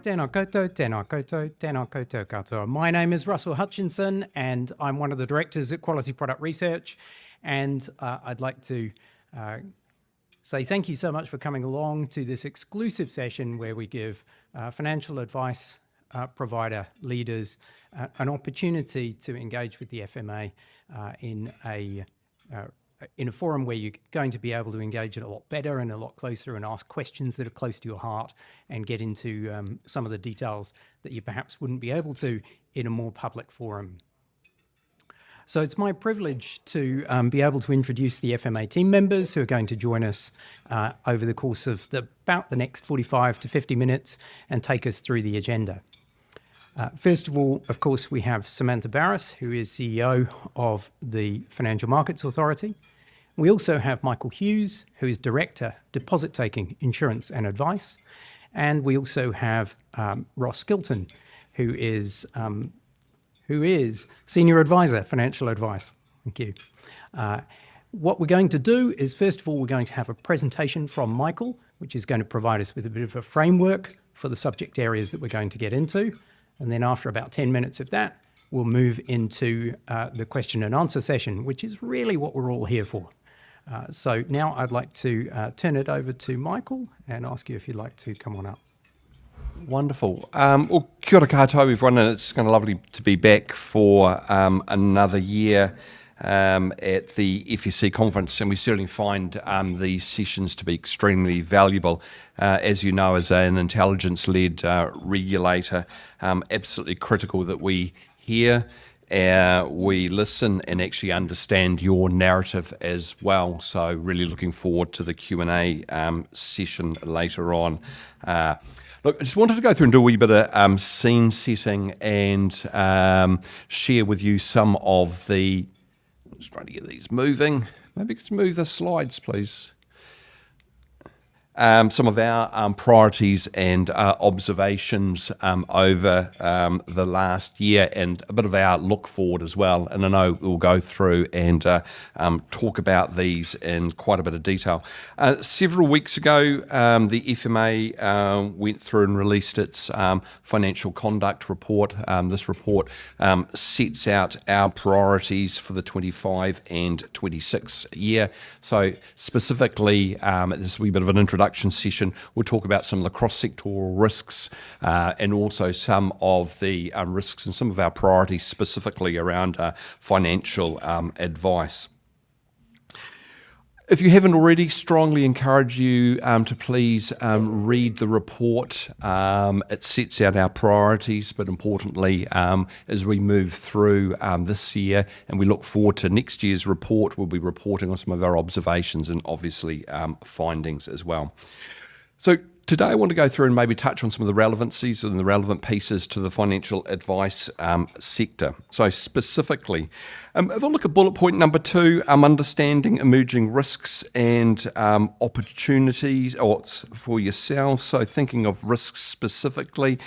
Tēnā koutou, tēnā koutou, tēnā koutou katoa. My name is Russell Hutchinson, and I'm one of the directors at Quality Product Research. And I'd like to say thank you so much for coming along to this exclusive session where we give financial advice provider leaders an opportunity to engage with the FMA in a forum where you're going to be able to engage it a lot better and a lot closer and ask questions that are close to your heart and get into some of the details that you perhaps wouldn't be able to in a more public forum. So it's my privilege to be able to introduce the FMA team members who are going to join us over the course of about the next 45 to 50 minutes and take us through the agenda. First of all, of course, we have Samantha Barrass, who is CEO of the Financial Markets Authority. We also have Michael Hewes, who is Director, Deposit Taking, Insurance and Advice. And we also have Ross Skilton, who is Senior Advisor, Financial Advice. Thank you. What we're going to do is, first of all, we're going to have a presentation from Michael, which is going to provide us with a bit of a framework for the subject areas that we're going to get into. And then after about 10 minutes of that, we'll move into the question and answer session, which is really what we're all here for. So now I'd like to turn it over to Michael and ask you if you'd like to come on up. Wonderful. Well, kia ora koutou, everyone, and it's kind of lovely to be back for another year at the FSC conference, and we certainly find these sessions to be extremely valuable. As you know, as an intelligence-led regulator, absolutely critical that we hear, we listen and actually understand your narrative as well. So really looking forward to the Q&A session later on. Look, I just wanted to go through and do a wee bit of scene setting and share with you some of the... I'm just trying to get these moving. Maybe just move the slides, please. Some of our priorities and observations over the last year, and a bit of our look forward as well. And I know we'll go through and talk about these in quite a bit of detail. Several weeks ago, the FMA went through and released its financial conduct report. This report sets out our priorities for the 25 and 26 year. So specifically, this will be a bit of an introduction session. We'll talk about some of the cross-sectoral risks and also some of the risks and some of our priorities specifically around financial advice. If you haven't already, strongly encourage you to please read the report. It sets out our priorities, but importantly, as we move through this year and we look forward to next year's report, we'll be reporting on some of our observations and obviously findings as well. So today I want to go through and maybe touch on some of the relevancies and the relevant pieces to the financial advice sector. So specifically, if I look at bullet point number 2, understanding emerging risks and opportunities for yourselves. So thinking of risks specifically,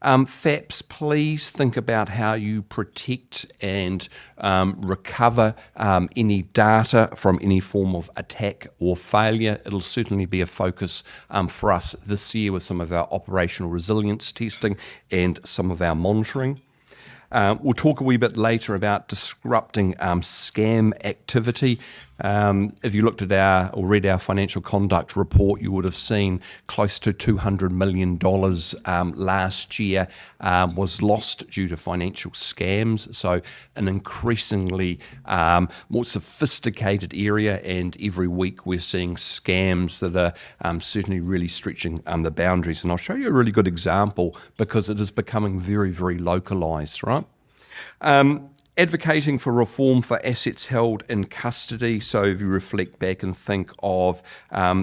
FAPs, please think about how you protect and recover any data from any form of attack or failure. It'll certainly be a focus for us this year with some of our operational resilience testing and some of our monitoring. We'll talk a wee bit later about disrupting scam activity. If you looked at or read our financial conduct report, you would have seen close to $200 million last year was lost due to financial scams. So an increasingly more sophisticated area, and every week we're seeing scams that are certainly really stretching the boundaries. And I'll show you a really good example because it is becoming very, very localised, right? Advocating for reform for assets held in custody. So if you reflect back and think of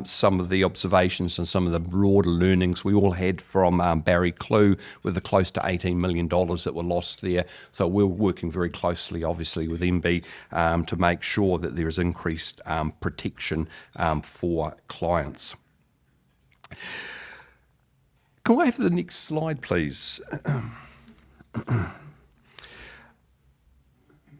some of the observations and some of the broader learnings we all had from Barry Clue with the close to $18 million that were lost there. So we're working very closely, obviously, with MB to make sure that there is increased protection for clients. Can I have the next slide, please?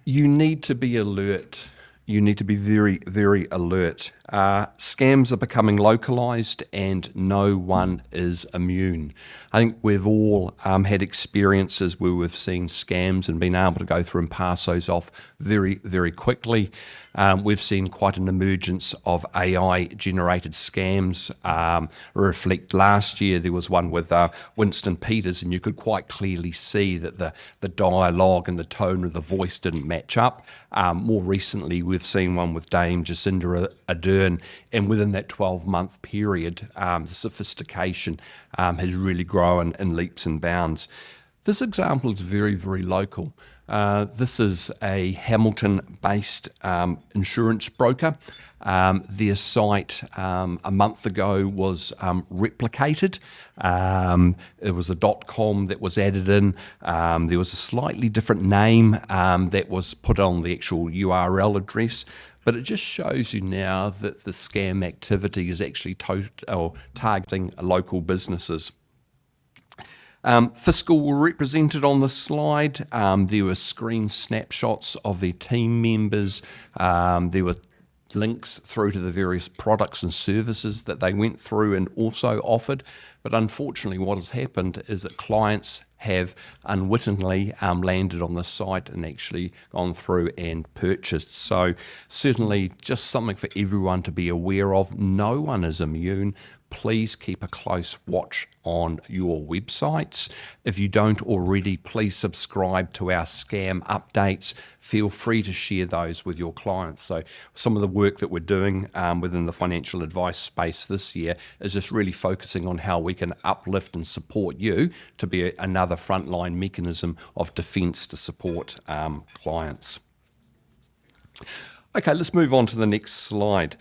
You need to be alert. you need to be very, very alert. Scams are becoming localized and no one is immune. I think we've all had experiences where we've seen scams and been able to go through and pass those off very, very quickly. We've seen quite an emergence of AI-generated scams. Reflect last year, there was one with Winston Peters, and you could quite clearly see that the dialogue and the tone of the voice didn't match up. More recently, we've seen one with Dame Jacinda Ardern, and within that 12-month period, the sophistication has really grown in leaps and bounds. This example is very, very local. This is a Hamilton-based insurance broker. Their site a month ago was replicated. It was a .com that was added in. There was a slightly different name that was put on the actual URL address. But it just shows you now that the scam activity is actually targeting local businesses. Fiscal were represented on the slide. There were screen snapshots of their team members. There were links through to the various products and services that they went through and also offered. But unfortunately, what has happened is that clients have unwittingly landed on the site and actually gone through and purchased. So certainly just something for everyone to be aware of. No one is immune. Please keep a close watch on your websites. If you don't already, please subscribe to our scam updates. Feel free to share those with your clients. So some of the work that we're doing within the financial advice space this year is just really focusing on how we can uplift and support you to be another frontline mechanism of defence to support clients. Okay, let's move on to the next slide.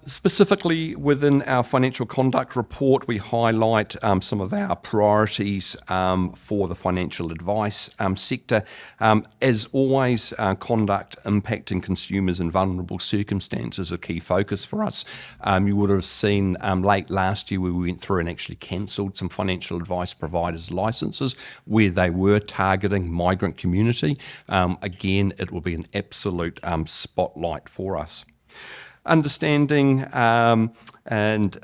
Specifically within our financial conduct report, we highlight some of our priorities for the financial advice sector. As always, conduct impacting consumers in vulnerable circumstances is a key focus for us. You would have seen late last year where we went through and actually cancelled some financial advice providers' licences where they were targeting migrant community. Again, it will be an absolute spotlight for us. Understanding and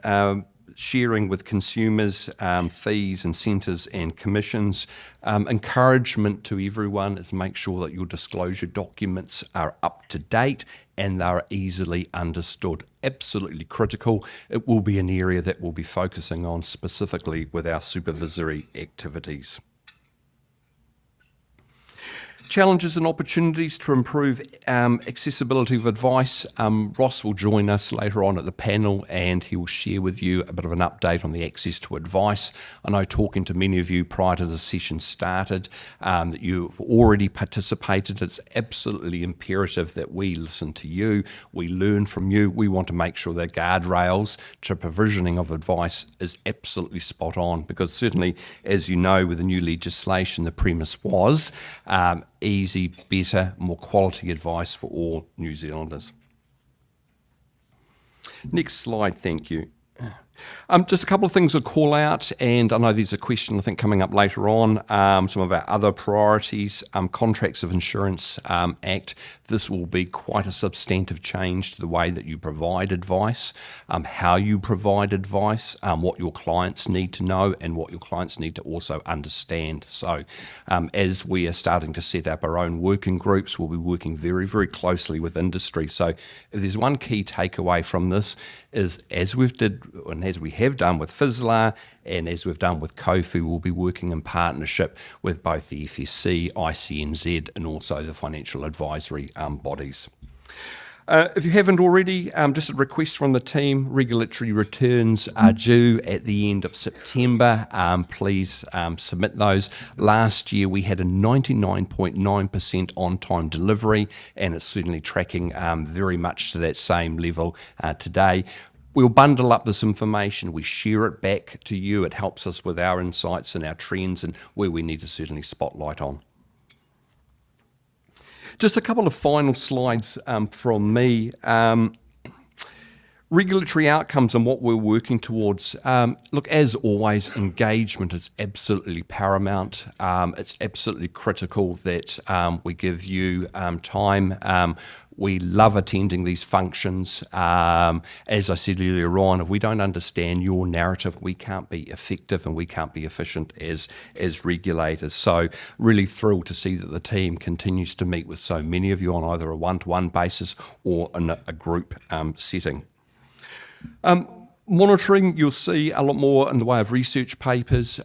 sharing with consumers fees, incentives and commissions. Encouragement to everyone is make sure that your disclosure documents are up to date and they're easily understood. Absolutely critical. It will be an area that we'll be focusing on specifically with our supervisory activities. Challenges and opportunities to improve accessibility of advice. Ross will join us later on at the panel and he will share with you a bit of an update on the access to advice. I know talking to many of you prior to the session started that you've already participated. It's absolutely imperative that we listen to you, we learn from you. We want to make sure that guardrails to provisioning of advice is absolutely spot on, because certainly, as you know, with the new legislation, the premise was easy, better, more quality advice for all New Zealanders. Next slide, thank you. Just a couple of things to call out, and I know there's a question I think coming up later on. Some of our other priorities, Contracts of Insurance Act. This will be quite a substantive change to the way that you provide advice, how you provide advice, what your clients need to know and what your clients need to also understand. So as we are starting to set up our own working groups, we'll be working very, very closely with industry. So if there's one key takeaway from this is, as we have done with FSLA and as we've done with COFU, we'll be working in partnership with both the FSC, ICNZ and also the financial advisory bodies. If you haven't already, just a request from the team, regulatory returns are due at the end of September. Please submit those. Last year we had a 99.9% on-time delivery, and it's certainly tracking very much to that same level today. We'll bundle up this information, we share it back to you. It helps us with our insights and our trends and where we need to certainly spotlight on. Just a couple of final slides from me. Regulatory outcomes and what we're working towards. Look, as always, engagement is absolutely paramount. It's absolutely critical that we give you time. We love attending these functions. As I said earlier on, if we don't understand your narrative, we can't be effective and we can't be efficient as regulators. So really thrilled to see that the team continues to meet with so many of you on either a one-to-one basis or in a group setting. Monitoring, you'll see a lot more in the way of research papers.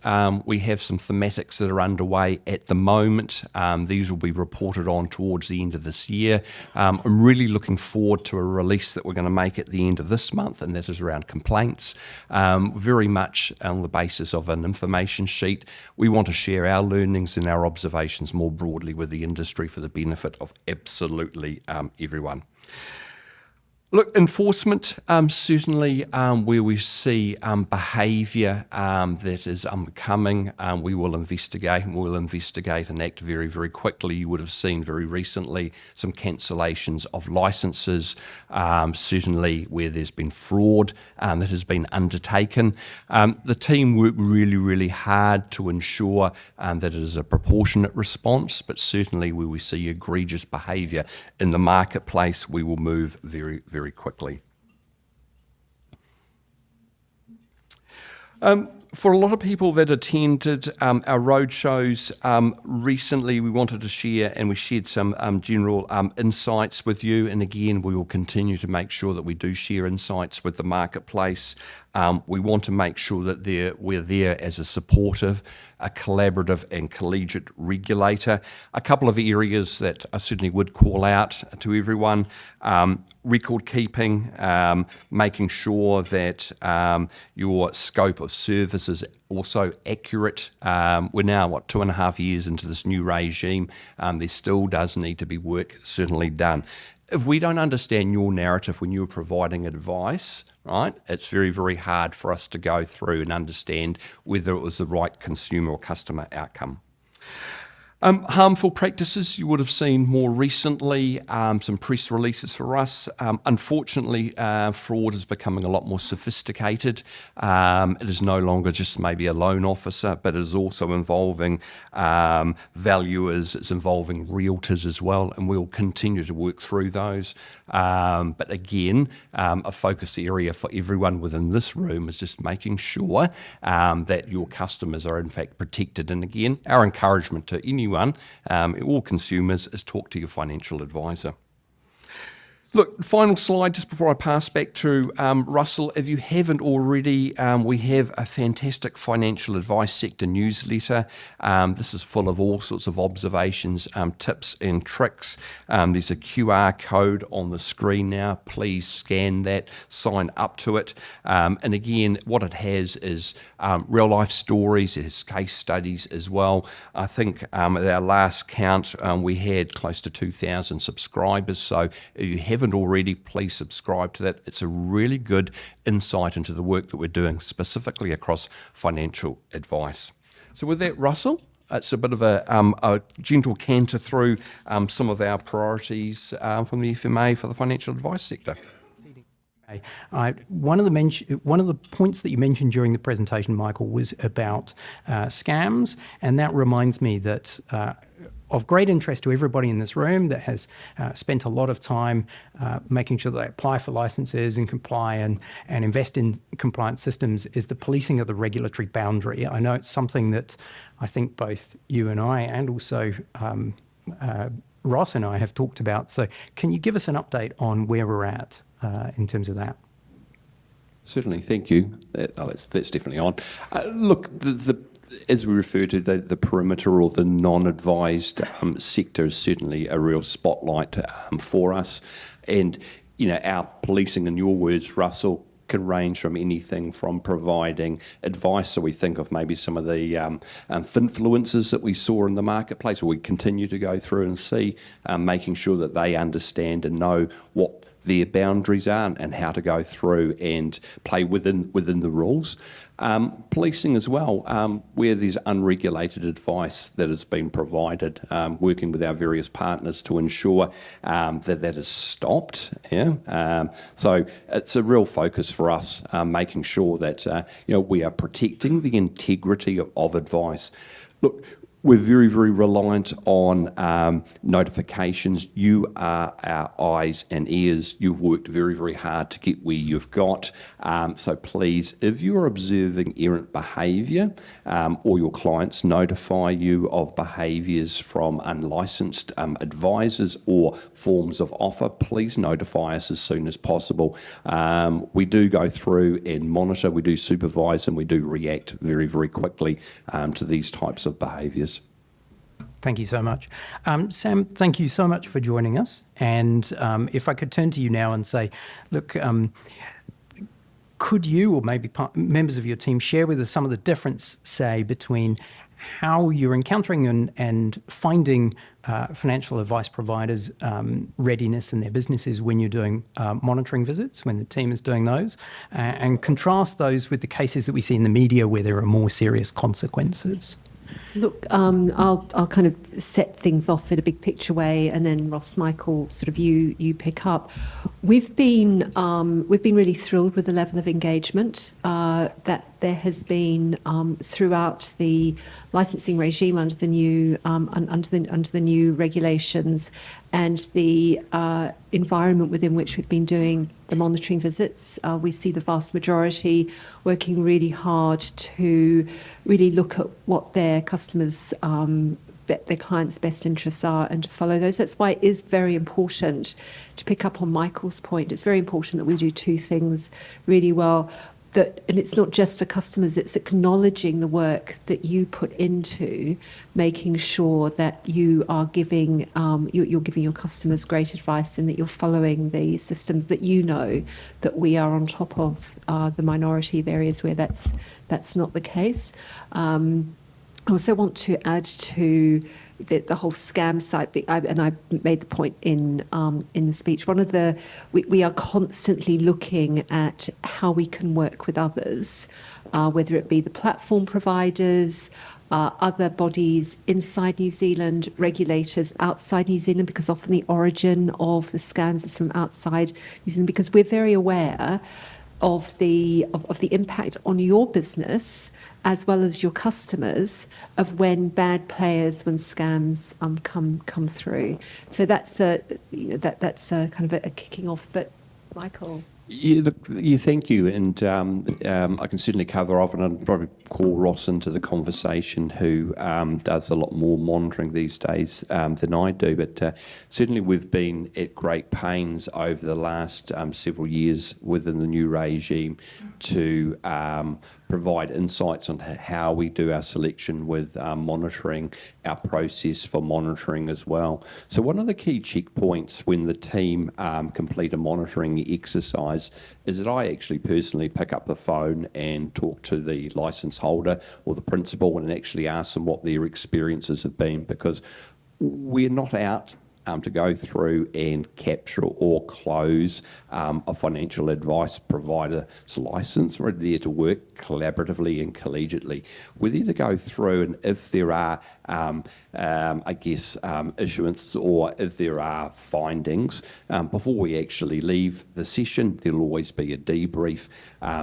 We have some thematics that are underway at the moment. These will be reported on towards the end of this year. I'm really looking forward to a release that we're going to make at the end of this month, and that is around complaints. Very much on the basis of an information sheet. We want to share our learnings and our observations more broadly with the industry for the benefit of absolutely everyone. Look, enforcement, certainly where we see behaviour that is unbecoming, we will investigate and act very, very quickly. You would have seen very recently some cancellations of licences, certainly where there's been fraud that has been undertaken. The team worked really, really hard to ensure that it is a proportionate response, but certainly where we see egregious behaviour in the marketplace, we will move very, very quickly. For a lot of people that attended our roadshows recently, we wanted to share, and we shared some general insights with you. And again, we will continue to make sure that we do share insights with the marketplace. We want to make sure that we're there as a supportive, a collaborative and collegiate regulator. A couple of areas that I certainly would call out to everyone: record keeping, making sure that your scope of service is also accurate. We're now, 2.5 years into this new regime. There still does need to be work certainly done. If we don't understand your narrative when you're providing advice, right, it's very, very hard for us to go through and understand whether it was the right consumer or customer outcome. Harmful practices, you would have seen more recently, some press releases for us. Unfortunately, fraud is becoming a lot more sophisticated. It is no longer just maybe a loan officer, but it is also involving valuers, it's involving realtors as well, and we'll continue to work through those. But again, a focus area for everyone within this room is just making sure that your customers are in fact protected. And again, our encouragement to anyone, all consumers, is talk to your financial advisor. Look, final slide just before I pass back to Russell. If you haven't already, we have a fantastic financial advice sector newsletter. This is full of all sorts of observations, tips and tricks. There's a QR code on the screen now. Please scan that, sign up to it. And again, what it has is real life stories, it has case studies as well. I think at our last count, we had close to 2,000 subscribers. So if you haven't already, please subscribe to that. It's a really good insight into the work that we're doing specifically across financial advice. So with that, Russell, it's a bit of a gentle canter through some of our priorities from the FMA for the financial advice sector. One of the points that you mentioned during the presentation, Michael, was about scams, and that reminds me that of great interest to everybody in this room that has spent a lot of time making sure that they apply for licenses and comply and invest in compliance systems is the policing of the regulatory boundary. I know it's something that I think both you and I, and also Ross and I, have talked about. So can you give us an update on where we're at in terms of that? Certainly, thank you. That's definitely on. Look, as we refer to the perimeter or the non-advised sector is certainly a real spotlight for us. And, our policing, in your words, Russell, can range from anything from providing advice. So we think of maybe some of the influencers that we saw in the marketplace, or we continue to go through and see, making sure that they understand and know what their boundaries are and how to go through and play within the rules. Policing as well, where there's unregulated advice that has been provided, working with our various partners to ensure that is stopped. So it's a real focus for us, making sure that we are protecting the integrity of advice. Look, we're very, very reliant on notifications. You are our eyes and ears. You've worked very, very hard to get where you've got. So please, if you're observing errant behaviour or your clients notify you of behaviours from unlicensed advisors or forms of offer, please notify us as soon as possible. We do go through and monitor, we do supervise, and we do react very, very quickly to these types of behaviours. Thank you so much. Sam, thank you so much for joining us. And if I could turn to you now and say, look, could you or maybe members of your team share with us some of the difference, say, between how you're encountering and finding financial advice providers' readiness in their businesses when you're doing monitoring visits, when the team is doing those, and contrast those with the cases that we see in the media where there are more serious consequences? Look, I'll kind of set things off in a big picture way, and then Ross, Michael, sort of you pick up. We've been really thrilled with the level of engagement that there has been throughout the licensing regime under the new regulations, and the environment within which we've been doing the monitoring visits. We see the vast majority working really hard to really look at what their customers, their clients' best interests are, and to follow those. That's why it is very important, to pick up on Michael's point, it's very important that we do two things really well. And it's not just for customers, it's acknowledging the work that you put into making sure that you are giving, you're giving your customers great advice, and that you're following the systems that you know that we are on top of, the minority of areas where that's not the case. I also want to add to the whole scam side, and I made the point in the speech. We are constantly looking at how we can work with others, whether it be the platform providers, other bodies inside New Zealand, regulators outside New Zealand, because often the origin of the scams is from outside New Zealand, because we're very aware of the impact on your business as well as your customers of when bad players, when scams come through. So that's that's kind of a kicking off. But Michael. Thank you, and I can certainly cover off, and I'd probably call Ross into the conversation, who does a lot more monitoring these days than I do. But certainly we've been at great pains over the last several years within the new regime to provide insights on how we do our selection with monitoring, our process for monitoring as well. So one of the key checkpoints when the team complete a monitoring exercise is that I actually personally pick up the phone and talk to the licence holder or the principal and actually ask them what their experiences have been, because we're not out to go through and capture or close a financial advice provider's licence. We're there to work collaboratively and collegiately. We're there to go through, and if there are issuances, or if there are findings, before we actually leave the session, there'll always be a debrief.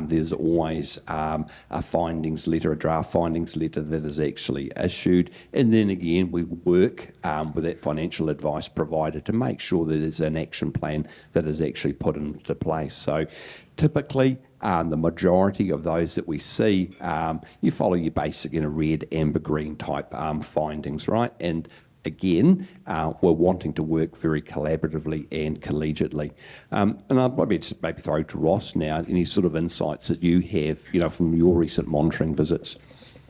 There's always a findings letter, a draft findings letter that is actually issued, and then again we work with that financial advice provider to make sure that there's an action plan that is actually put into place. So typically, the majority of those that we see, you follow your basic, red, amber, green type findings, right? And again, we're wanting to work very collaboratively and collegiately. And I'd maybe throw to Ross now, any sort of insights that you have, from your recent monitoring visits.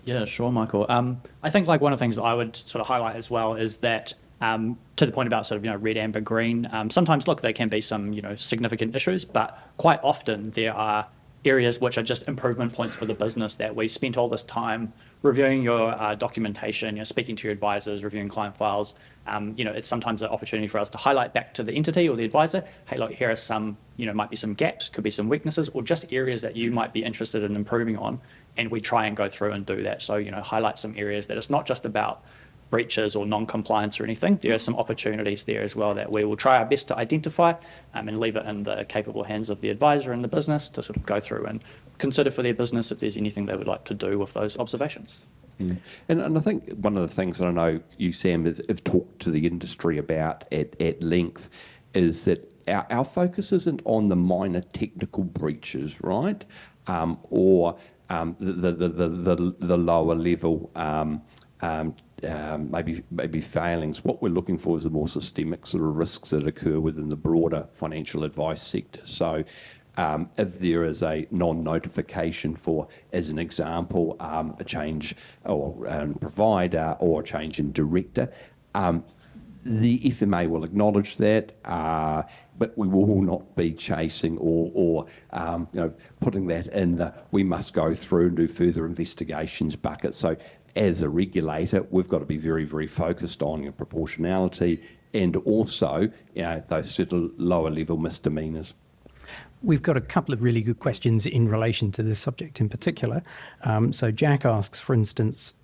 Yeah, sure, Michael. I think one of the things that I would sort of highlight as well is that, to the point about sort of, red, amber, green, sometimes, look, there can be some, significant issues, but quite often there are areas which are just improvement points for the business, that we spent all this time reviewing your documentation, speaking to your advisors, reviewing client files. It's sometimes an opportunity for us to highlight back to the entity or the advisor, hey, look, here are some, might be some gaps, could be some weaknesses, or just areas that you might be interested in improving on. And we try and go through and do that. So, highlight some areas that it's not just about breaches or non-compliance or anything. There are some opportunities there as well that we will try our best to identify, and leave it in the capable hands of the advisor and the business to sort of go through and consider for their business if there's anything they would like to do with those observations. Yeah. And I think one of the things that I know you, Sam, have talked to the industry about at length is that our focus isn't on the minor technical breaches, right? Or the lower level maybe failings. What we're looking for is the more systemic sort of risks that occur within the broader financial advice sector. So if there is a non-notification for, as an example, a change or provider or a change in director, the FMA will acknowledge that, but we will not be chasing or putting that in the we must go through and do further investigations bucket. So as a regulator, we've got to be very, very focused on your proportionality and also those sort of lower level misdemeanours. We've got a couple of really good questions in relation to this subject in particular. So Jack asks, for instance,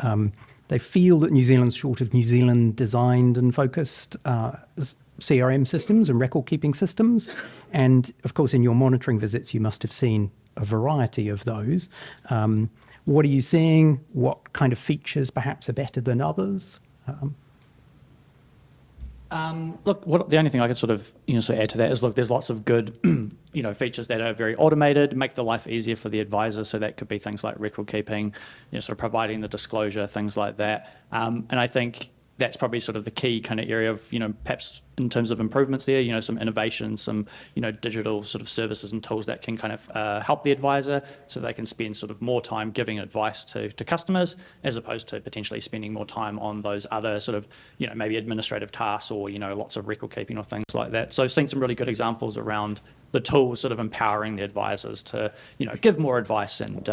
they feel that New Zealand's short of New Zealand designed and focused CRM systems and record keeping systems. And of course, in your monitoring visits, you must have seen a variety of those. What are you seeing? What kind of features perhaps are better than others? Look, the only thing I could sort of add to that is, look, there's lots of good features that are very automated, make the life easier for the advisor. So that could be things like record keeping, sort of providing the disclosure, things like that. And I think that's probably sort of the key kind of area of, perhaps in terms of improvements there, some innovation, some, digital sort of services and tools that can kind of help the advisor so they can spend sort of more time giving advice to customers as opposed to potentially spending more time on those other sort of, maybe administrative tasks or, lots of record keeping or things like that. So I've seen some really good examples around the tools sort of empowering the advisors to, give more advice and,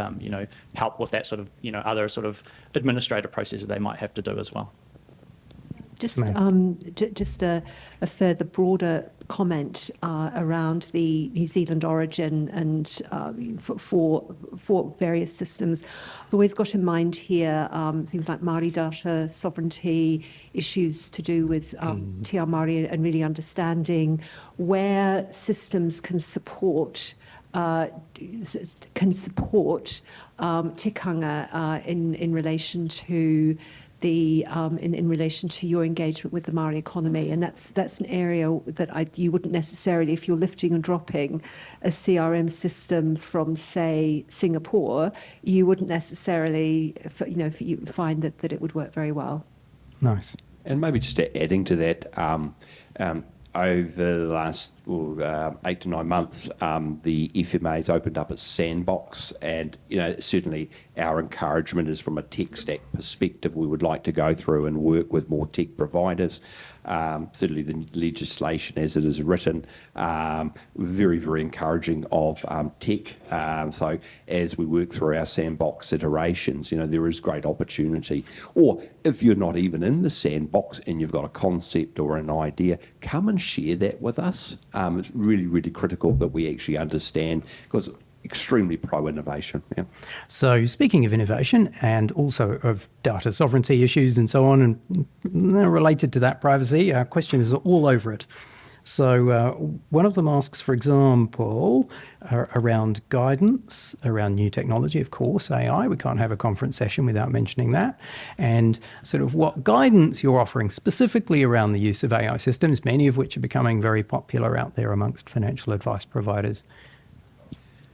help with that sort of, other sort of administrative processes they might have to do as well. Just a further broader comment around the New Zealand origin and for various systems. I've always got in mind here things like Māori data sovereignty, issues to do with Te Ao Māori and really understanding where systems can support tikanga in relation to the in relation to your engagement with the Māori economy, and that's an area that you wouldn't necessarily, if you're lifting and dropping a CRM system from, say, Singapore, you wouldn't necessarily find that it would work very well. Nice. And maybe just adding to that, over the last 8 to 9 months, the FMA's opened up its sandbox, and certainly our encouragement is from a tech stack perspective. We would like to go through and work with more tech providers. Certainly the legislation as it is written, very, very encouraging of tech. So as we work through our sandbox iterations, there is great opportunity. Or if you're not even in the sandbox and you've got a concept or an idea, come and share that with us. It's really, really critical that we actually understand, because extremely pro-innovation. Yeah. So speaking of innovation and also of data sovereignty issues and so on, and related to that privacy, our question is all over it. So one of them asks, for example, around guidance, around new technology, of course, AI. We can't have a conference session without mentioning that. And sort of what guidance you're offering specifically around the use of AI systems, many of which are becoming very popular out there amongst financial advice providers.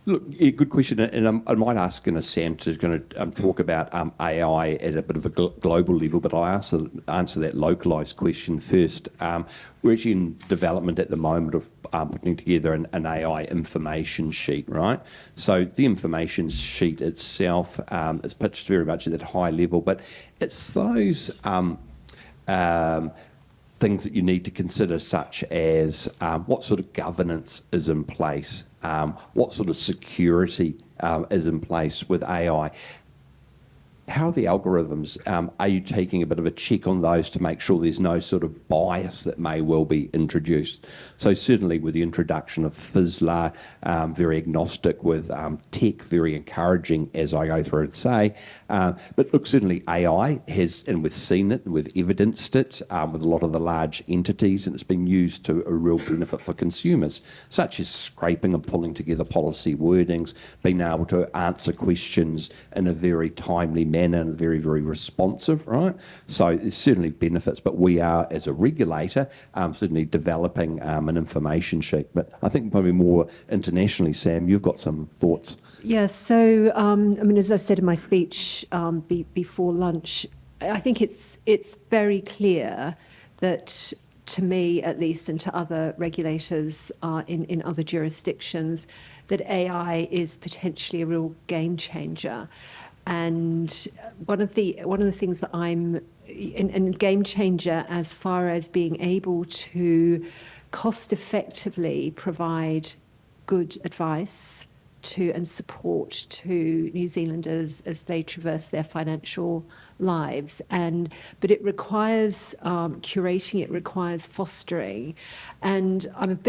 Look, yeah, good question, and I might ask Sam to going to talk about AI at a bit of a global level, but I'll answer that localised question first. We're actually in development at the moment of putting together an AI information sheet, right? So the information sheet itself is pitched very much at that high level, but it's those things that you need to consider, such as what sort of governance is in place, what sort of security is in place with AI. How are the algorithms? Are you taking a bit of a check on those to make sure there's no sort of bias that may well be introduced? So certainly with the introduction of FSLA, very agnostic with tech, very encouraging as I go through and say. But look, certainly AI has, and we've seen it, and we've evidenced it with a lot of the large entities, and it's been used to a real benefit for consumers, such as scraping and pulling together policy wordings, being able to answer questions in a very timely manner and very, very responsive, right? So there's certainly benefits, but we are, as a regulator, certainly developing an information sheet. But I think probably more internationally, Sam, you've got some thoughts. Yeah, so I mean, as I said in my speech before lunch, I think it's very clear that, to me at least, and to other regulators in other jurisdictions, that AI is potentially a real game changer. And one of the things that I'm and game changer as far as being able to cost effectively provide good advice to and support to New Zealanders as they traverse their financial lives. But it requires curating, it requires fostering. And I'm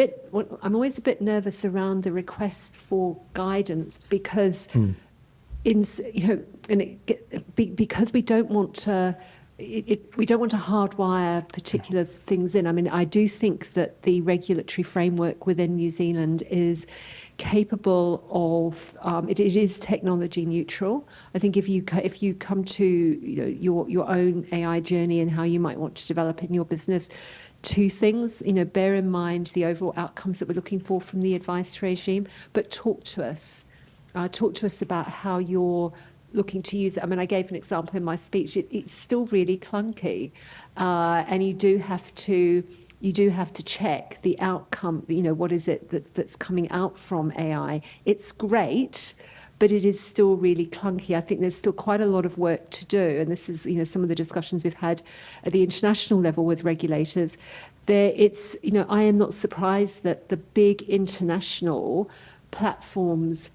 always a bit nervous around the request for guidance because because we don't want to hardwire particular things in. I mean, I do think that the regulatory framework within New Zealand is capable of. It is technology neutral. I think if you come to your own AI journey and how you might want to develop in your business, two things. Bear in mind the overall outcomes that we're looking for from the advice regime, but talk to us. Talk to us about how you're looking to use it. I mean, I gave an example in my speech. It's still really clunky, and you do have to check the outcome. What is it that's coming out from AI? It's great, but it is still really clunky. I think there's still quite a lot of work to do, and this is some of the discussions we've had at the international level with regulators. I am not surprised that the big international platforms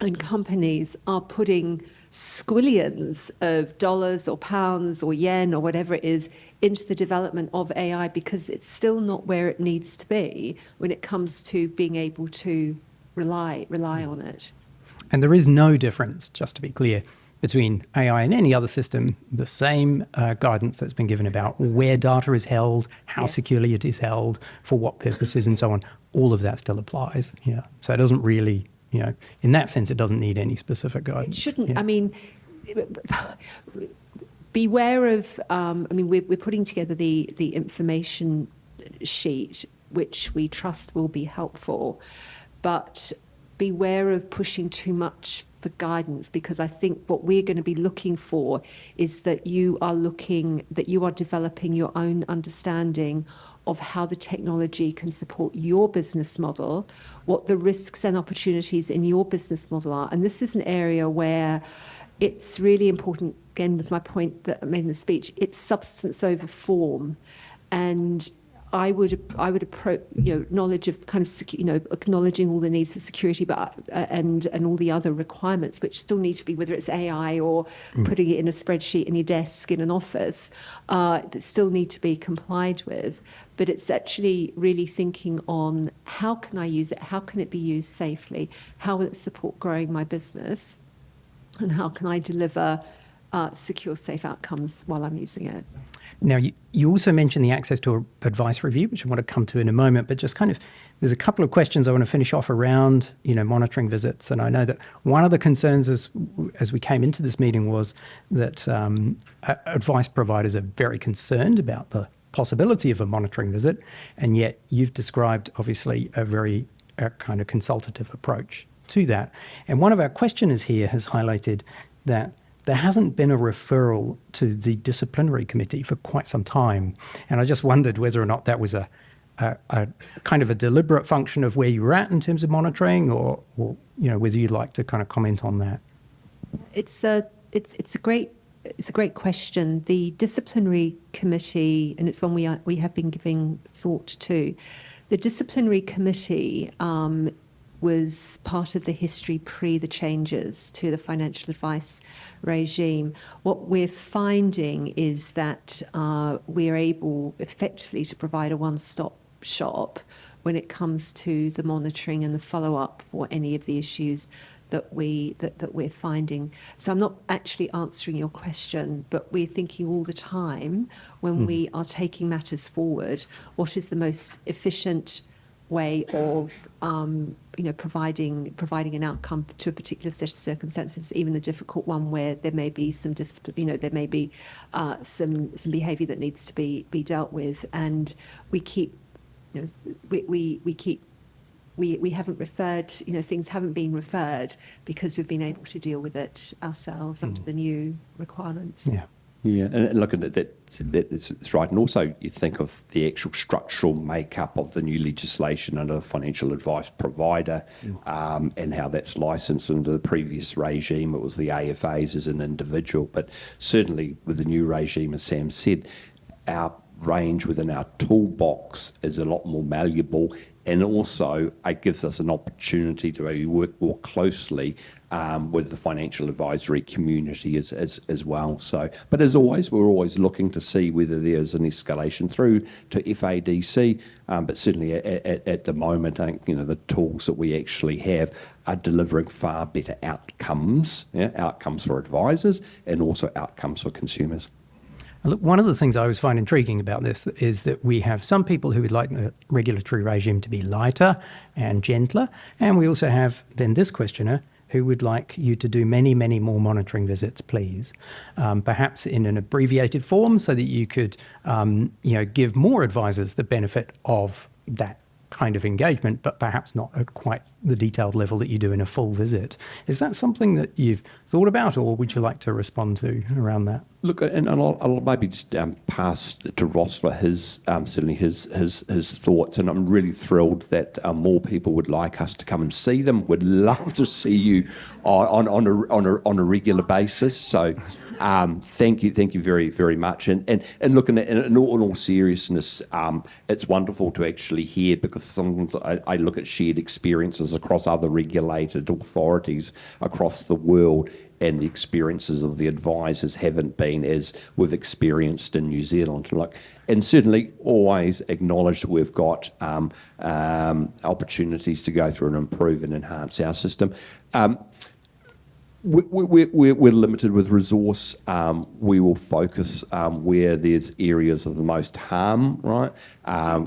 and companies are putting squillions of dollars or pounds or yen or whatever it is into the development of AI, because it's still not where it needs to be when it comes to being able to rely on it. And there is no difference, just to be clear, between AI and any other system. The same guidance that's been given about where data is held, how securely it is held, for what purposes, and so on. All of that still applies. Yeah. So it doesn't really, in that sense, it doesn't need any specific guidance. It shouldn't. Yeah. I mean, beware of. We're putting together the information sheet, which we trust will be helpful, but beware of pushing too much for guidance, because I think what we're going to be looking for is that you are developing your own understanding of how the technology can support your business model, what the risks and opportunities in your business model are. And this is an area where it's really important, again, with my point that I made in the speech, it's substance over form. And I would approach, knowledge of kind of, acknowledging all the needs for security, but and all the other requirements, which still need to be, whether it's AI or putting it in a spreadsheet in your desk in an office, that still need to be complied with. But it's actually really thinking on how can I use it? How can it be used safely? How will it support growing my business? And how can I deliver secure, safe outcomes while I'm using it? Now, you also mentioned the access to advice review, which I want to come to in a moment, but just kind of, there's a couple of questions I want to finish off around, monitoring visits. And I know that one of the concerns as we came into this meeting was that advice providers are very concerned about the possibility of a monitoring visit, and yet you've described, obviously, a very kind of consultative approach to that. And one of our questioners here has highlighted that there hasn't been a referral to the disciplinary committee for quite some time. And I just wondered whether or not that was a kind of a deliberate function of where you were at in terms of monitoring, or whether you'd like to kind of comment on that. It's a great question. The disciplinary committee, and it's one we have been giving thought to. The disciplinary committee was part of the history pre the changes to the financial advice regime. What we're finding is that we're able effectively to provide a one-stop shop when it comes to the monitoring and the follow-up for any of the issues that we're finding. So I'm not actually answering your question, but we're thinking all the time when we are taking matters forward, what is the most efficient way of providing an outcome to a particular set of circumstances, even a difficult one where there may be some there may be some behaviour that needs to be dealt with, and we keep we haven't referred, things haven't been referred because we've been able to deal with it ourselves under the new requirements. Yeah. Yeah, and looking at that's right. And also you think of the actual structural makeup of the new legislation under the financial advice provider, and how that's licensed. Under the previous regime, it was the AFAs as an individual. But certainly with the new regime, as Sam said, our range within our toolbox is a lot more malleable, and also it gives us an opportunity to maybe work more closely with the financial advisory community as well. So, but as always, we're always looking to see whether there's an escalation through to FADC. But certainly at the moment, I think the tools that we actually have are delivering far better outcomes, outcomes for advisors and also outcomes for consumers. Look, one of the things I always find intriguing about this is that we have some people who would like the regulatory regime to be lighter and gentler, and we also have then this questioner who would like you to do many, many more monitoring visits, please, perhaps in an abbreviated form so that you could give more advisors the benefit of that kind of engagement, but perhaps not at quite the detailed level that you do in a full visit. Is that something that you've thought about, or would you like to respond to around that? Look, and I'll maybe just pass to Ross for his certainly his thoughts. And I'm really thrilled that more people would like us to come and see them. Would love to see you on a regular basis. So thank you very, very much. And look, in all seriousness, it's wonderful to actually hear, because sometimes I look at shared experiences across other regulated authorities across the world, and the experiences of the advisors haven't been as we've experienced in New Zealand. And certainly always acknowledge that we've got opportunities to go through and improve and enhance our system. We're limited with resource. We will focus where there's areas of the most harm, right?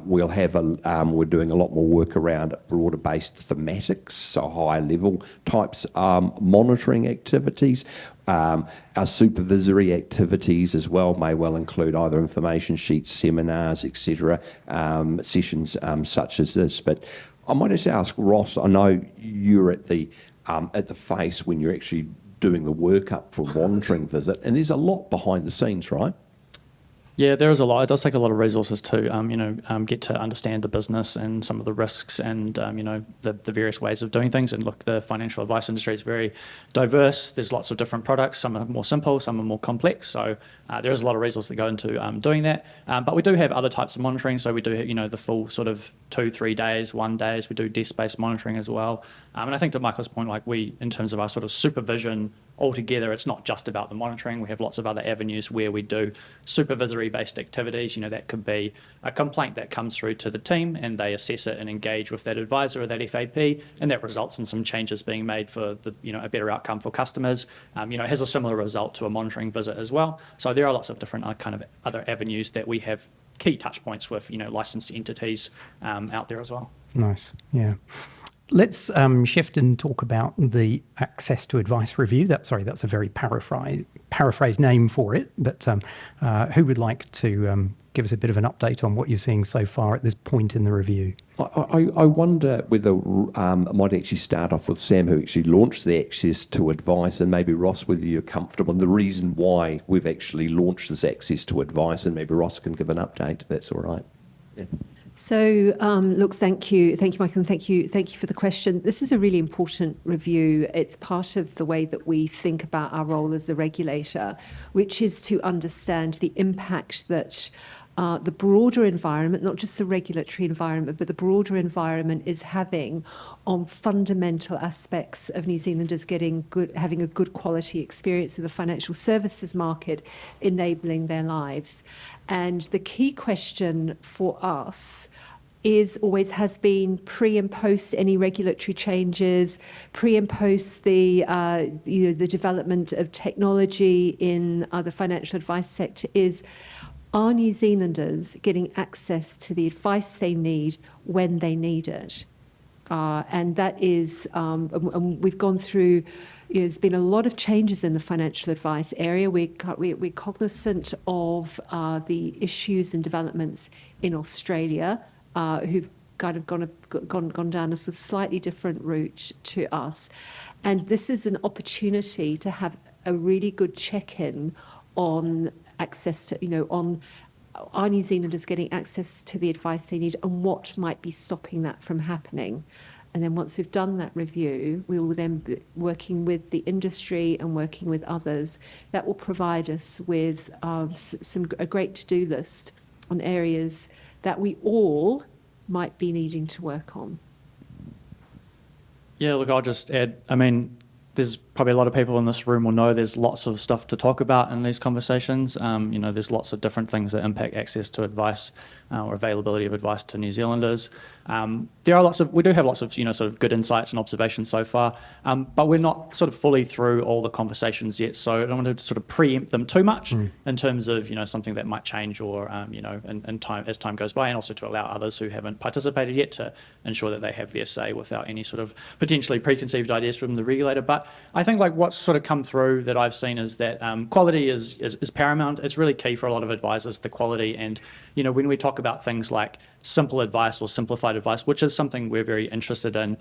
We'll have we're doing a lot more work around broader-based thematics, so high-level types monitoring activities. Our supervisory activities as well may well include either information sheets, seminars, etc., sessions such as this. But I might just ask Ross, I know you're at the face when you're actually doing the workup for a monitoring visit, and there's a lot behind the scenes, right? Yeah, there is a lot. It does take a lot of resources to, get to understand the business and some of the risks and, the various ways of doing things. And look, the financial advice industry is very diverse. There's lots of different products. Some are more simple, some are more complex. So there is a lot of resources that go into doing that. But we do have other types of monitoring. So we do, the full sort of 2-3 days, 1 days. We do desk-based monitoring as well. And I think to Michael's point, in terms of our sort of supervision altogether, it's not just about the monitoring. We have lots of other avenues where we do supervisory-based activities. That could be a complaint that comes through to the team and they assess it and engage with that advisor or that FAP, and that results in some changes being made for the, a better outcome for customers. It has a similar result to a monitoring visit as well. So there are lots of different kind of other avenues that we have key touch points with, licensed entities out there as well. Nice, yeah. Let's shift and talk about the access to advice review. That's a very paraphrased name for it, but who would like to give us a bit of an update on what you're seeing so far at this point in the review? I wonder whether I might actually start off with Sam, who actually launched the access to advice, and maybe Ross, whether you're comfortable, and the reason why we've actually launched this access to advice, and maybe Ross can give an update if that's all right. Yeah. So, look, thank you, Michael, and thank you for the question. This is a really important review. It's part of the way that we think about our role as a regulator, which is to understand the impact that the broader environment, not just the regulatory environment, but the broader environment is having on fundamental aspects of New Zealanders having a good quality experience of the financial services market, enabling their lives. And the key question for us always has been pre and post any regulatory changes, pre and post the development of technology in the financial advice sector, is are New Zealanders getting access to the advice they need when they need it? And that is, and we've gone through, there's been a lot of changes in the financial advice area. We're cognizant of the issues and developments in Australia, who've kind of gone down a sort of slightly different route to us. And this is an opportunity to have a really good check-in on access to, on are New Zealanders getting access to the advice they need and what might be stopping that from happening. And then once we've done that review, we will then be working with the industry and working with others. That will provide us with a great to-do list on areas that we all might be needing to work on. Yeah, look, I'll just add, I mean, there's probably a lot of people in this room will know there's lots of stuff to talk about in these conversations. There's lots of different things that impact access to advice or availability of advice to New Zealanders. We do have lots of, sort of good insights and observations so far, but we're not sort of fully through all the conversations yet. So I don't want to sort of preempt them too much in terms of, something that might change or, in time, as time goes by, and also to allow others who haven't participated yet to ensure that they have their say without any sort of potentially preconceived ideas from the regulator. But I think like what's sort of come through that I've seen is that quality is paramount. It's really key for a lot of advisors, the quality. And, when we talk about things like simple advice or simplified advice, which is something we're very interested in,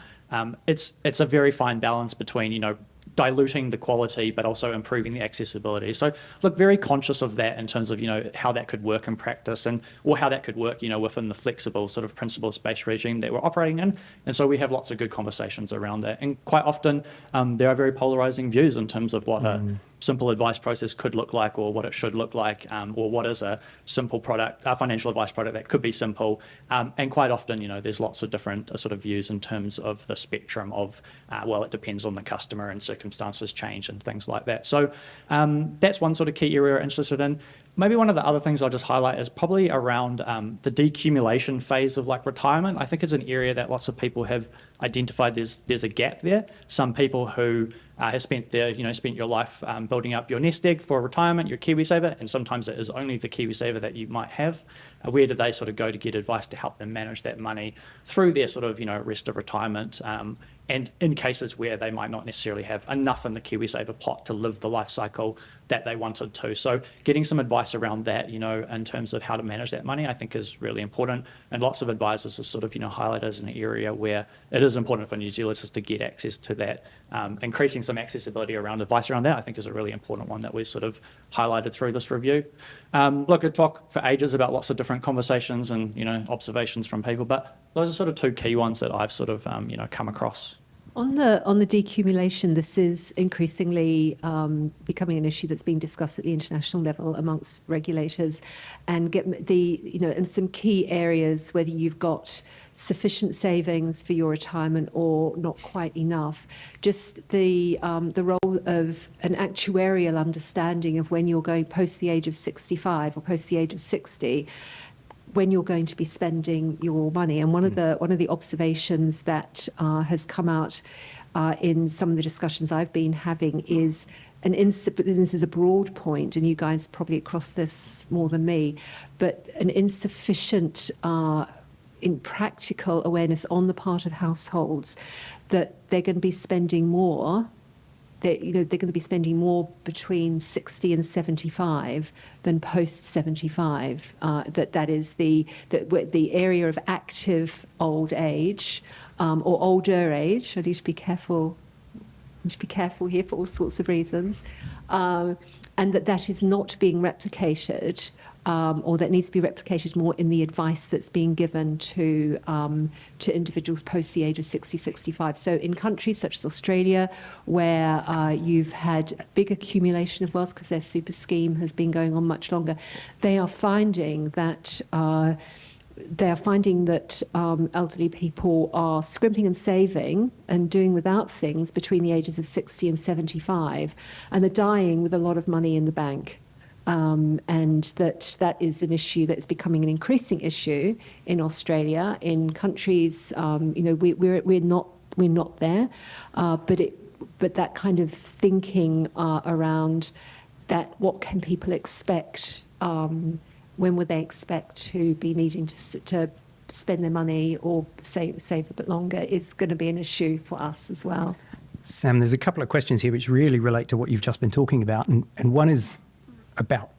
it's a very fine balance between, diluting the quality but also improving the accessibility. So look, very conscious of that in terms of, how that could work in practice or how that could work, within the flexible sort of principles-based regime that we're operating in. And so we have lots of good conversations around that. And quite often there are very polarizing views in terms of what a simple advice process could look like or what it should look like, or what is a simple product, a financial advice product that could be simple. And quite often, there's lots of different sort of views in terms of the spectrum of, it depends on the customer and circumstances change and things like that. So that's one sort of key area we're interested in. Maybe one of the other things I'll just highlight is probably around the decumulation phase of like retirement. I think it's an area that lots of people have identified there's a gap there. Some people who have spent your life building up your nest egg for retirement, your KiwiSaver, and sometimes it is only the KiwiSaver that you might have. Where do they sort of go to get advice to help them manage that money through their sort of, rest of retirement? And in cases where they might not necessarily have enough in the KiwiSaver pot to live the life cycle that they wanted to. So getting some advice around that, in terms of how to manage that money, I think is really important. And lots of advisors have sort of, highlighted as an area where it is important for New Zealanders to get access to that. Increasing some accessibility around advice around that, I think, is a really important one that we sort of highlighted through this review. Look, I could talk for ages about lots of different conversations and, observations from people, but those are sort of two key ones that I've sort of, come across. On the decumulation, this is increasingly becoming an issue that's being discussed at the international level amongst regulators, and in some key areas, whether you've got sufficient savings for your retirement or not quite enough. Just the role of an actuarial understanding of when you're going post the age of 65 or post the age of 60. When you're going to be spending your money. And one of the observations that has come out in some of the discussions I've been having is this is a broad point, and you guys probably across this more than me, but an insufficient in practical awareness on the part of households that they're going to be spending more. They're going to be spending more between 60 and 75 than post 75. That is the area of active old age or older age. I need to be careful. Here for all sorts of reasons, and that is not being replicated. Or that needs to be replicated more in the advice that's being given to individuals post the age of 60, 65. So in countries such as Australia, where you've had big accumulation of wealth because their super scheme has been going on much longer, they are finding that elderly people are scrimping and saving and doing without things between the ages of 60 and 75, and they're dying with a lot of money in the bank. And that is an issue that is becoming an increasing issue in Australia. In countries, we're not there, but that kind of thinking around that, what can people expect when would they expect to be needing to spend their money or save a bit longer is going to be an issue for us as well. Sam, there's a couple of questions here which really relate to what you've just been talking about, and one is about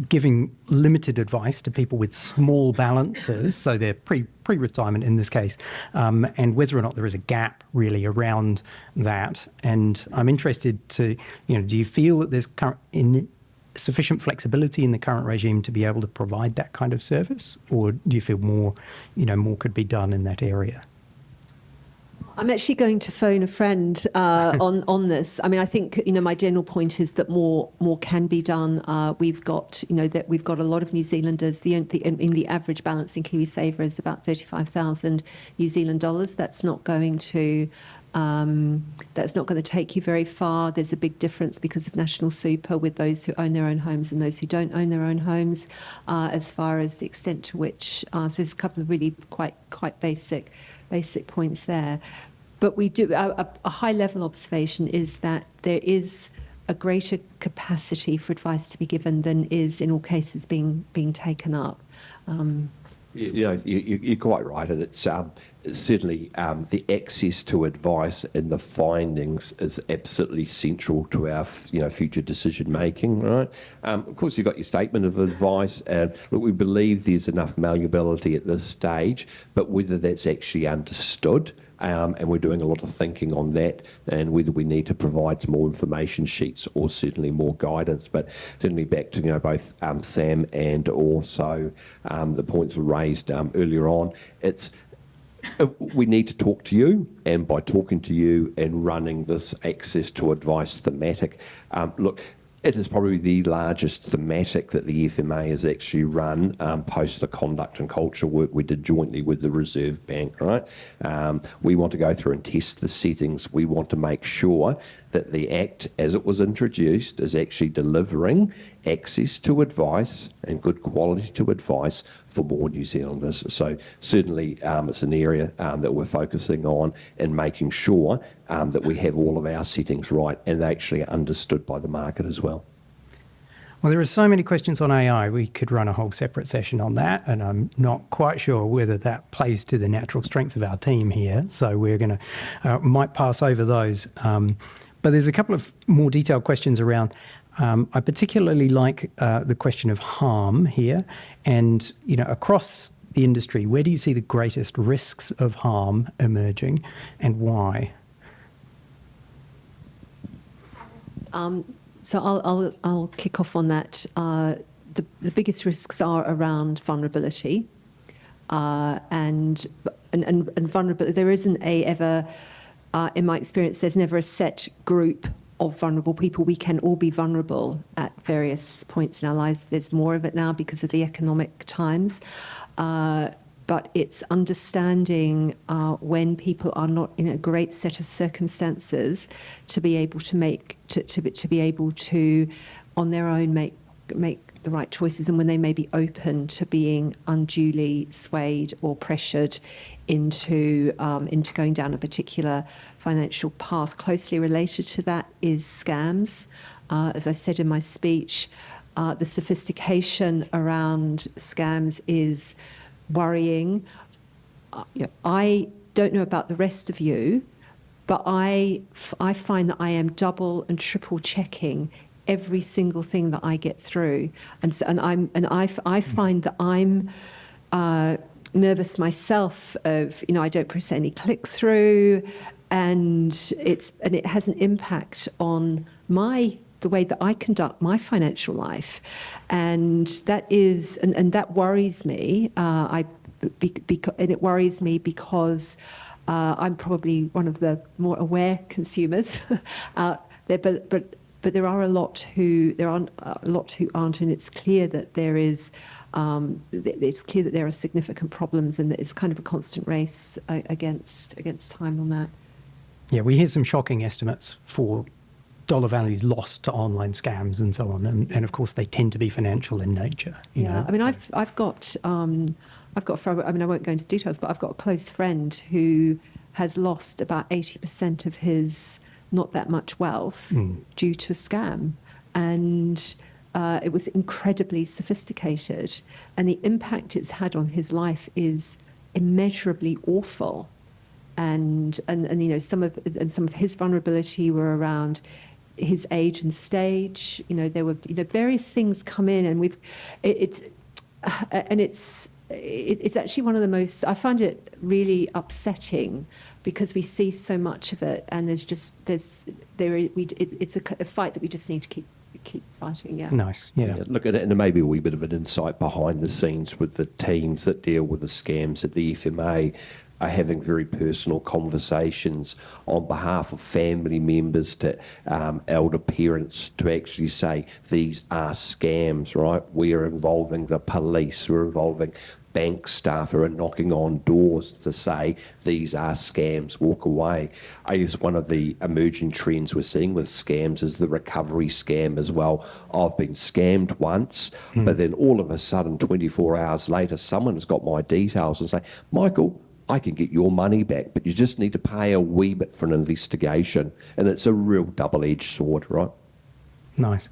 giving limited advice to people with small balances, so they're pre-retirement in this case, and whether or not there is a gap really around that. And I'm interested to, do you feel that there's sufficient flexibility in the current regime to be able to provide that kind of service, or do you feel more could be done in that area? I'm actually going to phone a friend on this. I mean, I think my general point is that more can be done. We've got we've got a lot of New Zealanders. In the average balance in KiwiSaver is about 35,000 New Zealand dollars. That's not going to take you very far. There's a big difference because of national super with those who own their own homes and those who don't own their own homes, as far as the extent to which. So there's a couple of really quite basic points there. But we do a high level observation is that there is a greater capacity for advice to be given than is in all cases being taken up. You're quite right, and it's certainly the access to advice and the findings is absolutely central to our future decision making. Right? Of course, you've got your statement of advice, and look, we believe there's enough malleability at this stage, but whether that's actually understood. And we're doing a lot of thinking on that, and whether we need to provide some more information sheets or certainly more guidance. But certainly back to both Sam and also the points were raised earlier on. We need to talk to you, and by talking to you and running this access to advice thematic, look. It is probably the largest thematic that the FMA has actually run post the conduct and culture work we did jointly with the Reserve Bank, right? We want to go through and test the settings. We want to make sure that the Act, as it was introduced, is actually delivering access to advice and good quality to advice for more New Zealanders. So certainly it's an area that we're focusing on and making sure that we have all of our settings right and they actually are understood by the market as well. Well, there are so many questions on AI. We could run a whole separate session on that, and I'm not quite sure whether that plays to the natural strength of our team here. So we're going to might pass over those. But there's a couple of more detailed questions around. I particularly like the question of harm here, and across the industry, where do you see the greatest risks of harm emerging, and why? So I'll kick off on that. The biggest risks are around vulnerability, and vulnerability. There isn't in my experience, there's never a set group of vulnerable people. We can all be vulnerable at various points in our lives. There's more of it now because of the economic times. But it's understanding when people are not in a great set of circumstances to be able to be able to on their own make the right choices, and when they may be open to being unduly swayed or pressured into going down a particular financial path. Closely related to that is scams. As I said in my speech, the sophistication around scams is worrying. I don't know about the rest of you, but I find that I am double and triple checking every single thing that I get through, I find that I'm nervous myself of I don't press any click through, and it has an impact on the way that I conduct my financial life, and that worries me. It worries me because I'm probably one of the more aware consumers out there, but there are a lot who aren't, and it's clear that there are significant problems, and that it's kind of a constant race against time on that. Yeah, we hear some shocking estimates for dollar values lost to online scams and so on, and of course they tend to be financial in nature. I mean, I've got I won't go into details, but I've got a close friend who has lost about 80% of his not that much wealth due to a scam, and it was incredibly sophisticated, and the impact it's had on his life is immeasurably awful. And you know, some of his vulnerability were around his age and stage. You know, there were, you know, various things come in, and it's actually one of the most, I find it really upsetting because we see so much of it, and it's a fight that we just need to keep fighting. Yeah. Nice. Yeah. Look at it, and maybe a wee bit of an insight behind the scenes with the teams that deal with the scams at the FMA are having very personal conversations on behalf of family members to elder parents to actually say these are scams, right? We are involving the police, we're involving bank staff who are knocking on doors to say these are scams, walk away. I guess one of the emerging trends we're seeing with scams is the recovery scam as well. I've been scammed once, but then all of a sudden 24 hours later someone has got my details and say, Michael, I can get your money back, but you just need to pay a wee bit for an investigation. And it's a real double-edged sword, right? Nice.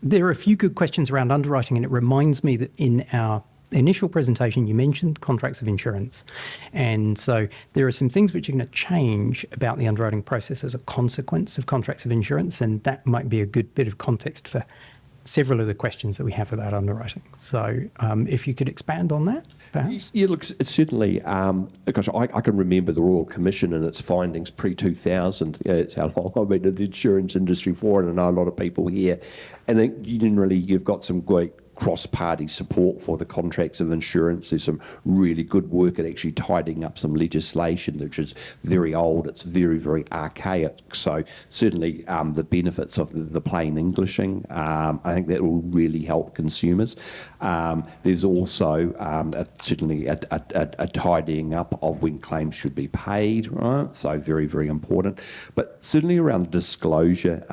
There are a few good questions around underwriting, and it reminds me that in our initial presentation, you mentioned contracts of insurance. And so there are some things which are going to change about the underwriting process as a consequence of contracts of insurance, and that might be a good bit of context for several of the questions that we have about underwriting. So if you could expand on that, perhaps? Yeah, look, it's certainly, gosh, I can remember the Royal Commission and its findings pre-2000. It's how long I've been in the insurance industry for, and I know a lot of people here. And then generally you've got some great cross-party support for the contracts of insurance. There's some really good work at actually tidying up some legislation which is very old. It's very, very archaic. So certainly the benefits of the plain Englishing, I think that will really help consumers. There's also certainly a tidying up of when claims should be paid, right? So very, very important. But certainly around disclosure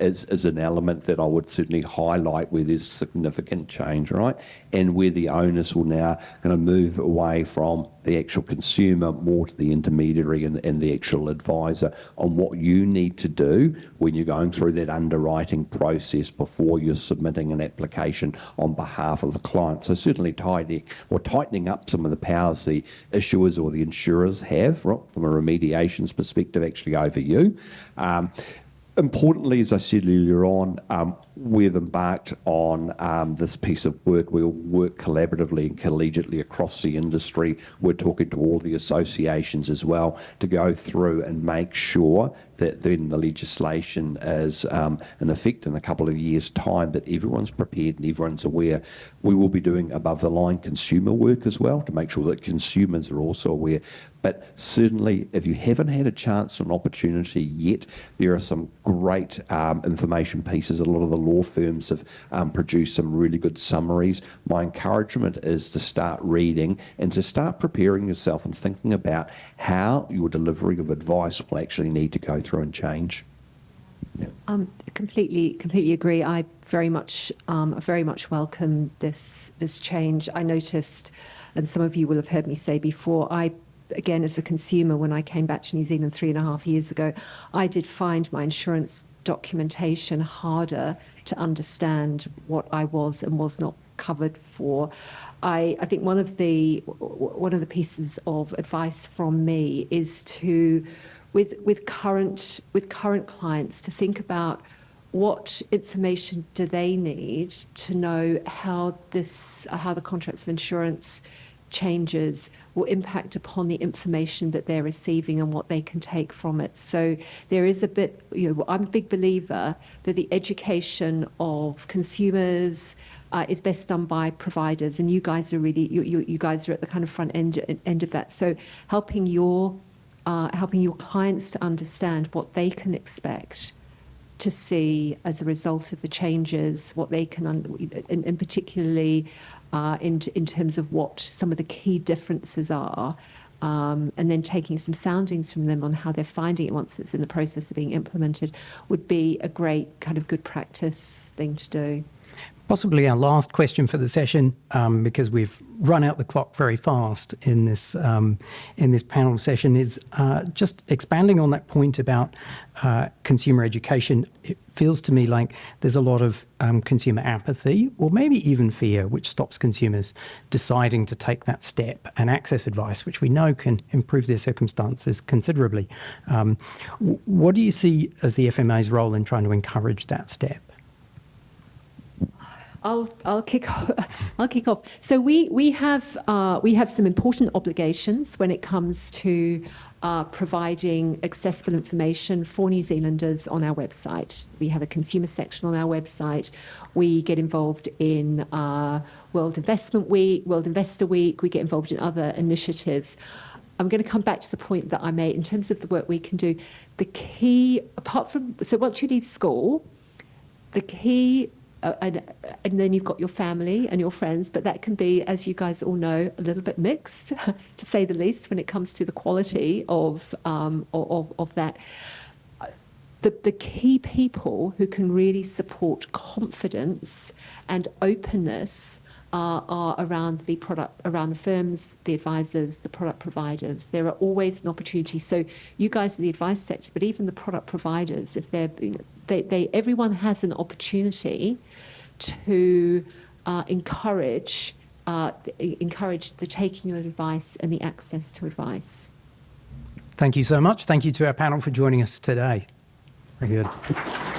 is an element that I would certainly highlight where there's significant change, right? And where the onus will now going to move away from the actual consumer more to the intermediary and the actual advisor on what you need to do when you're going through that underwriting process before you're submitting an application on behalf of the client. So certainly tightening up some of the powers the issuers or the insurers have, right, from a remediations perspective actually over you. Importantly, as I said earlier on, we've embarked on this piece of work. We'll work collaboratively and collegiately across the industry. We're talking to all the associations as well to go through and make sure that then the legislation is in effect in a couple of years' time, that everyone's prepared and everyone's aware. We will be doing above the line consumer work as well to make sure that consumers are also aware. But certainly, if you haven't had a chance or an opportunity yet, there are some great information pieces. A lot of the law firms have produced some really good summaries. My encouragement is to start reading and to start preparing yourself and thinking about how your delivery of advice will actually need to go through and change. Yeah. Completely agree. I very much welcome this change. I noticed, and some of you will have heard me say before, again, as a consumer, when I came back to New Zealand 3.5 years ago, I did find my insurance documentation harder to understand what I was and was not covered for. I think one of the pieces of advice from me is to, with current clients, to think about what information do they need to know how the contracts of insurance changes will impact upon the information that they're receiving and what they can take from it. So there is a bit, I'm a big believer that the education of consumers is best done by providers, and you guys are really, you guys are at the kind of front end of that. So helping your clients to understand what they can expect to see as a result of the changes, what they can, and particularly in terms of what some of the key differences are, and then taking some soundings from them on how they're finding it once it's in the process of being implemented, would be a great kind of good practice thing to do. Possibly our last question for the session, because we've run out the clock very fast in this panel session, is just expanding on that point about consumer education. It feels to me like there's a lot of consumer apathy, or maybe even fear, which stops consumers deciding to take that step and access advice, which we know can improve their circumstances considerably. What do you see as the FMA's role in trying to encourage that step? I'll kick off. I'll kick off. So we have some important obligations when it comes to providing accessible information for New Zealanders on our website. We have a consumer section on our website. We get involved in World Investment Week, World Investor Week. We get involved in other initiatives. I'm going to come back to the point that I made in terms of the work we can do. The key, apart from, so once you leave school, the key. And then you've got your family and your friends, but that can be, as you guys all know, a little bit mixed, to say the least, when it comes to the quality of that. The key people who can really support confidence and openness are around the product, around the firms, the advisors, the product providers. There are always an opportunity. So you guys are the advice sector, but even the product providers, if they're, everyone has an opportunity to encourage the taking of advice and the access to advice. Thank you so much. Thank you to our panel for joining us today. Very good.